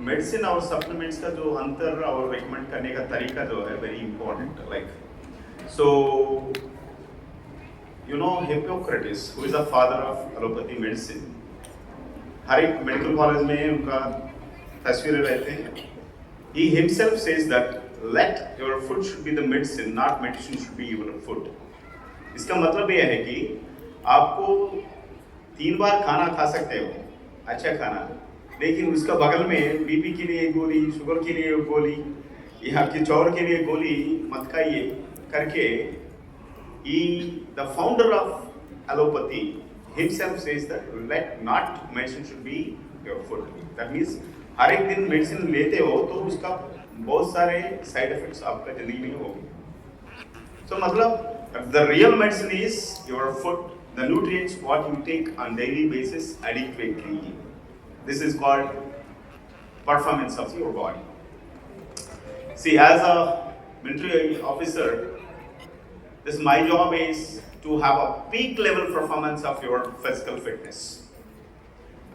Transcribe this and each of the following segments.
Medicine और supplements का जो अंतर और रिकमेंड करने का तरीका जो है very important. Like so you know Hippocrates who is the father of allopathy medicine, हर एक मेडिकल कॉलेज में उनका तस्वीरें रहते हैं. He himself says that let your food should be the medicine, not medicine should be your food. इसका मतलब यह है कि आपको 3 बार खाना खा सकते हो, अच्छा खाना, लेकिन उसका बगल में बीपी के लिए गोली, शुगर के लिए गोली, यहाँ की चौर के लिए गोली मत खाइए करके. The founder of allopathy himself says that let not medicine should be your food. That means हर एक दिन मेडिसिन लेते हो तो उसका बहुत सारे साइड इफेक्ट्स आपका जिंदगी में होंगे. सो मतलब the real medicine is your food, the nutrients what you take on daily basis adequately. This is called performance of your body. See, as a military officer, this my job is to have a peak level performance of your physical fitness.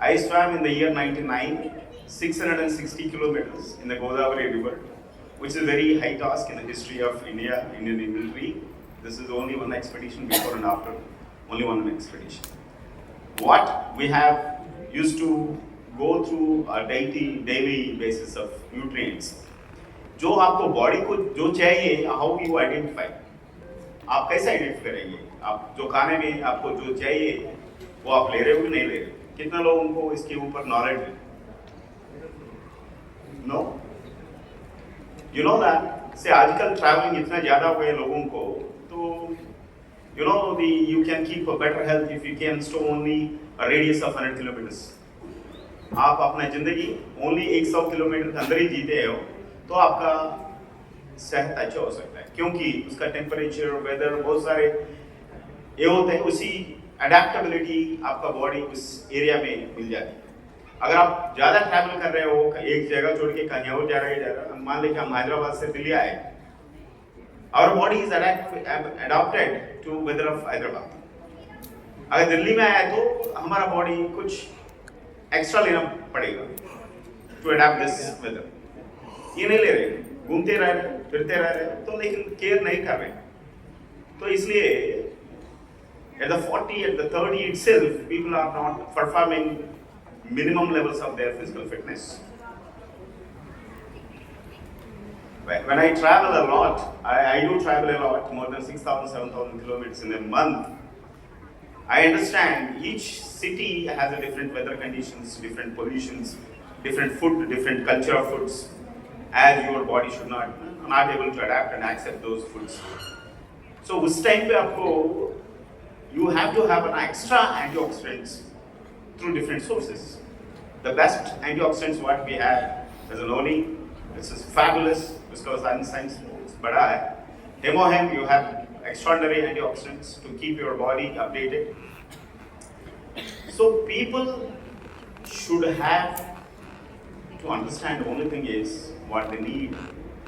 I swam in the year 99, 660 kilometers in the Godavari River, which is a very high task in the history of India, Indian military. This is only one expedition before and after, only one expedition. What we have used to go through a daily basis of nutrients. जो आपको body को जो चाहिए, how you identify, आप कैसे identify करेंगे? आप जो खाने में आपको जो चाहिए वो आप ले रहे हो कि नहीं ले रहे? कितना लोगों को इसके ऊपर नॉलेज है? नो, यू नो दैट से आजकल ट्रैवलिंग इतना ज़्यादा हो गया लोगों को, तो you know you can keep a better health if you can stay only a radius of 100 kilometers. आप अपना जिंदगी ओनली 100 किलोमीटर के अंदर ही जीते हो तो आपका सेहत अच्छा हो सकता है, क्योंकि उसका टेम्परेचर, वेदर, बहुत सारे ये होते हैं, उसी अडेप्टेबिलिटी आपका बॉडी उस एरिया में मिल जाती है. अगर आप ज़्यादा ट्रैवल कर रहे हो, एक जगह छोड़ के कहीं और जा रहे हैं, मान लें कि हम हैदराबाद से दिल्ली आए, our body is adopted to weather of Hyderabad. अगर दिल्ली में आया तो हमारा बॉडी कुछ एक्स्ट्रा लेना पड़ेगा टू अडॉप्ट दिस वेदर. ये नहीं ले रहे, घूमते रह रहे, फिरते रह रहे, तो लेकिन केयर नहीं कर रहे. तो इसलिए at the 40, at the 30 itself, people are not performing minimum levels of their physical fitness. When I travel a lot, I do travel a lot, more than 6,000, 7,000 kilometers in a month. I understand each city has a different weather conditions, different pollutions, different food, different culture of foods, as your body should not able to adapt and accept those foods. So उस time पे आपको you have to have an extra antioxidants through different sources. The best antioxidants what we have is noni. This is fabulous because science बड़ा है. Hemohem, you have extraordinary antioxidants to keep your body updated. So people should have to understand. The only thing is what they need.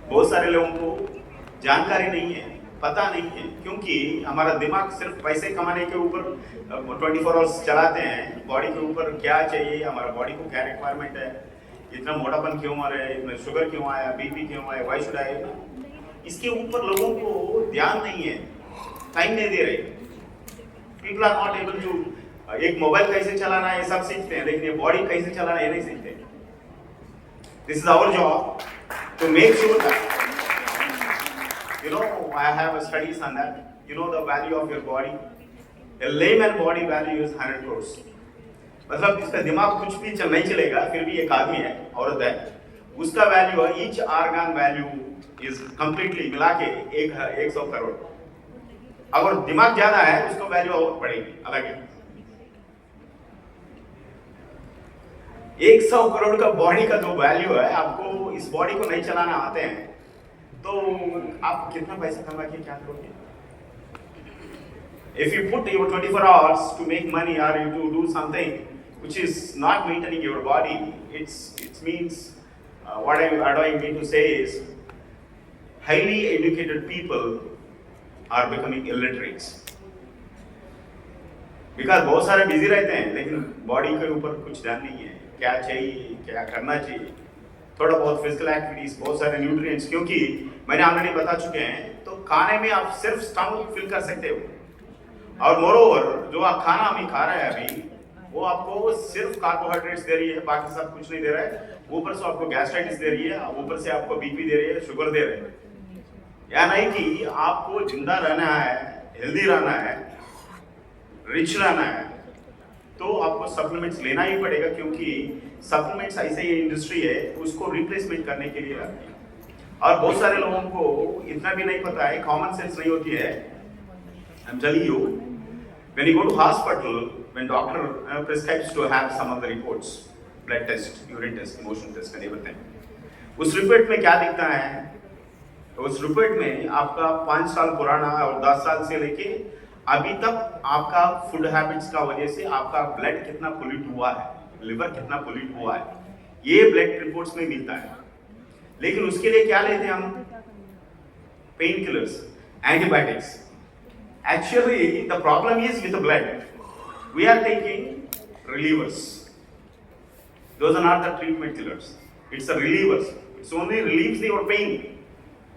बहुत सारे लोगों को जानकारी नहीं है, पता नहीं है, क्योंकि हमारा दिमाग सिर्फ पैसे कमाने के ऊपर 24 आवर्स चलाते हैं. बॉडी के ऊपर क्या चाहिए, हमारा बॉडी को क्या रिक्वायरमेंट है, इतना मोटापन क्यों आ रहा है, इतना शुगर क्यों आया, बीपी क्यों आया, वाई शुड आए, इसके ऊपर लोगों को ध्यान नहीं है, टाइम नहीं दे रहे. People are not able to, एक मोबाइल कैसे चलाना है ये सब सीखते हैं, लेकिन ये बॉडी कैसे चलाना है ये नहीं सीखते. This is our job to make sure that, you know, I have studies on that. You know the value of your body. A layman body value is 100 crores. मतलब इसका दिमाग कुछ भी नहीं चलेगा, फिर भी एक आदमी है, औरत है, उसका वैल्यू है, each organ value is completely मिला के 100 करोड़. अगर दिमाग ज्यादा है उसको वैल्यू और बढ़ेगी, अलग है. 100 करोड़ का बॉडी का जो वैल्यू है, आपको इस बॉडी को नहीं चलाना आते हैं तो आप कितना पैसा कमा के क्या करोगे? If you put your 24 hours to make money or you to do something which is not maintaining your body, it means what I mean to say is highly educated people are becoming illiterates. Because बहुत सारे busy रहते हैं लेकिन body के ऊपर कुछ ध्यान नहीं है. क्या चाहिए, क्या करना चाहिए, थोड़ा बहुत फिजिकल एक्टिविटीज, बहुत सारे न्यूट्रिएंट्स, क्योंकि मैंने ऑलरेडी बता चुके हैं, तो खाने में आप सिर्फ स्टमक फिल कर सकते हो, और मोरोवर जो आप खाना अभी खा रहे हैं अभी, वो आपको सिर्फ कार्बोहाइड्रेट्स दे रही है, बाकी सब कुछ नहीं दे रहा है, ऊपर से आपको गैस्ट्राइटिस दे रही है, ऊपर से आपको बीपी दे रही है, शुगर दे रही है। या नहीं कि आपको जिंदा रहना है, हेल्दी रहना है, रिच रहना है, तो आपको सप्लीमेंट्स लेना ही पड़ेगा, क्योंकि सप्लीमेंट्स ऐसे ही इंडस्ट्री है उसको रिप्लेसमेंट करने के लिए आती है। और बहुत सारे लोगों को इतना भी नहीं पता है, कॉमन सेंस नहीं होती है। I am telling you, when you go to hospital, when doctor prescribes to have some of the reports, blood test, urine test, motion test and everything, उस रिपोर्ट में क्या दिखता है? तो उस रिपोर्ट में आपका 5 साल पुराना और 10 साल से लेके अभी तक आपका फूड हैबिट्स का वजह से आपका ब्लड कितना पोल्यूट हुआ है, लिवर कितना पोल्यूट हुआ है, ये ब्लड रिपोर्ट्स में मिलता है। लेकिन उसके लिए क्या लेते हैं हम? Pain killers, antibiotics. Actually, the problem is with the blood. We are taking relievers. Those are not the treatment killers. It's the relievers. It only relieves your pain.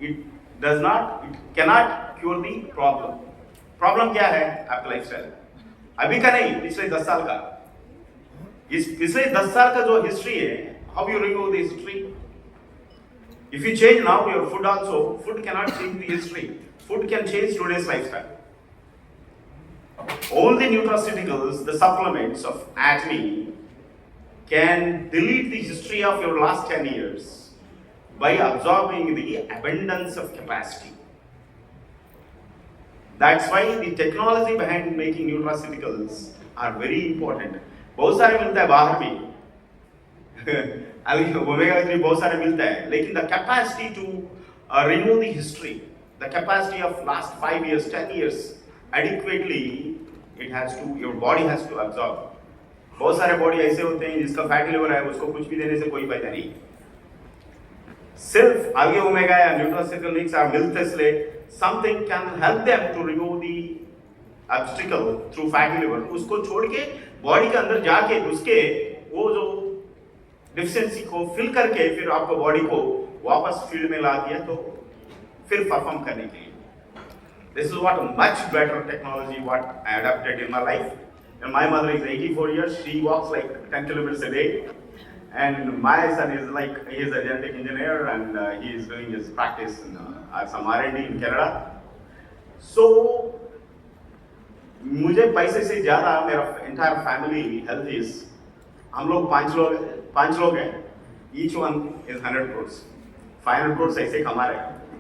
It cannot cure the problem. Problem क्या है? आपका lifestyle. अभी का नहीं, पिछले 10 साल का। इस पिछले 10 साल का जो हिस्ट्री है, how you remove the history? If you change now your food also, food cannot change the history. Food can change today's lifestyle. Only nutraceuticals, the supplements of Atomy, can delete the history of your last 10 years by absorbing the abundance of capacity. That's why the technology behind making nutraceuticals are very important. बहुत सारे मिलता है बाहर भी, अभी omega 3 बहुत सारे मिलता है, लेकिन the capacity to remove the history, the capacity of last 5 years, 10 years, adequately, your body has to absorb. बहुत सारे बॉडी ऐसे होते हैं जिसका फैटी लिवर है, उसको कुछ भी देने से कोई फायदा नहीं। सिर्फ आगे ओमेगा या न्यूट्रास्यूटिकल्स या मिल्क इसलिए something can help them to remove the obstacle through fatty liver, उसको छोड़ के बॉडी के अंदर जाके उसके वो जो डिफिशिएंसी को फिल करके फिर आपको बॉडी को वापस फील्ड में ला दिया, तो फिर परफॉर्म करने के लिए। This is what a much better technology what I adapted in my life. And my mother is 84 years. She walks like 10 kilometers a day. And my son is like, he is a genetic engineer and he is doing his practice in some R&D in Canada. So, मुझे पैसे से ज़्यादा मेरा entire family health is, हम लोग पांच लोग हैं. Each one is 100 crores. 500 crores ऐसे कमा रहे हैं.